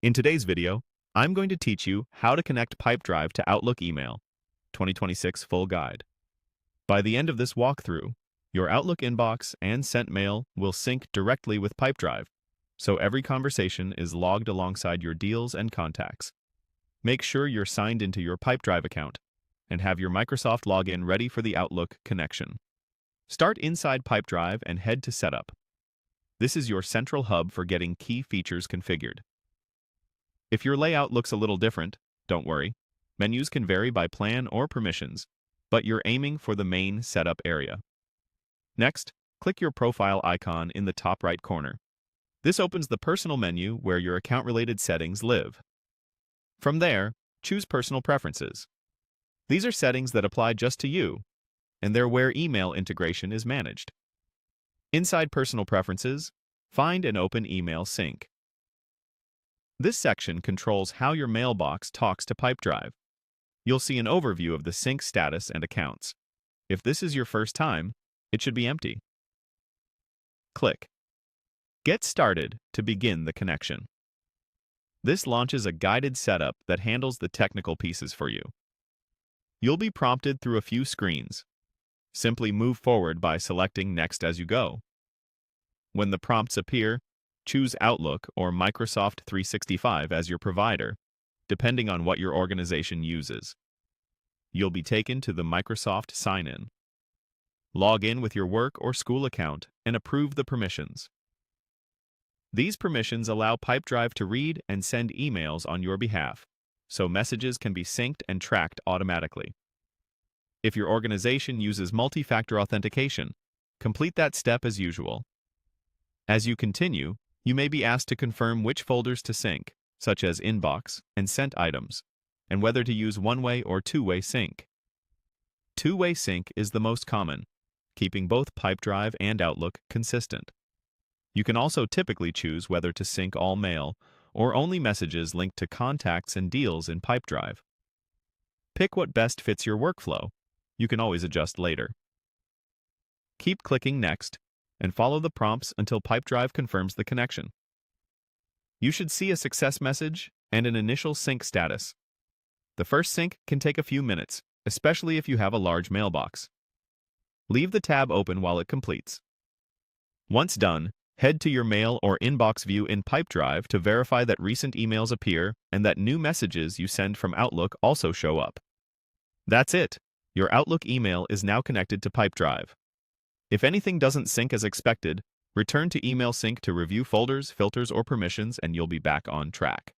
In today's video, I'm going to teach you how to connect Pipedrive to Outlook Email 2026 Full Guide. By the end of this walkthrough, your Outlook inbox and sent mail will sync directly with Pipedrive, so every conversation is logged alongside your deals and contacts. Make sure you're signed into your Pipedrive account and have your Microsoft login ready for the Outlook connection. Start inside Pipedrive and head to Setup. This is your central hub for getting key features configured. If your layout looks a little different, don't worry. Menus can vary by plan or permissions, but you're aiming for the main setup area. Next, click your profile icon in the top right corner. This opens the personal menu where your account-related settings live. From there, choose Personal Preferences. These are settings that apply just to you, and they're where email integration is managed. Inside Personal Preferences, find and open Email Sync. This section controls how your mailbox talks to Pipedrive. You'll see an overview of the sync status and accounts. If this is your first time, it should be empty. Click Get Started to begin the connection. This launches a guided setup that handles the technical pieces for you. You'll be prompted through a few screens. Simply move forward by selecting Next as you go. When the prompts appear, choose Outlook or Microsoft 365 as your provider, depending on what your organization uses. You'll be taken to the Microsoft sign-in. Log in with your work or school account and approve the permissions. These permissions allow Pipedrive to read and send emails on your behalf, so messages can be synced and tracked automatically. If your organization uses multi-factor authentication, complete that step as usual. As you continue, you may be asked to confirm which folders to sync, such as inbox and sent items, and whether to use one-way or two-way sync. Two-way sync is the most common, keeping both Pipedrive and Outlook consistent. You can also typically choose whether to sync all mail or only messages linked to contacts and deals in Pipedrive. Pick what best fits your workflow. You can always adjust later. Keep clicking Next and follow the prompts until Pipedrive confirms the connection. You should see a success message and an initial sync status. The first sync can take a few minutes, especially if you have a large mailbox. Leave the tab open while it completes. Once done, head to your mail or inbox view in Pipedrive to verify that recent emails appear and that new messages you send from Outlook also show up. That's it. Your Outlook email is now connected to Pipedrive. If anything doesn't sync as expected, return to Email Sync to review folders, filters, or permissions, and you'll be back on track.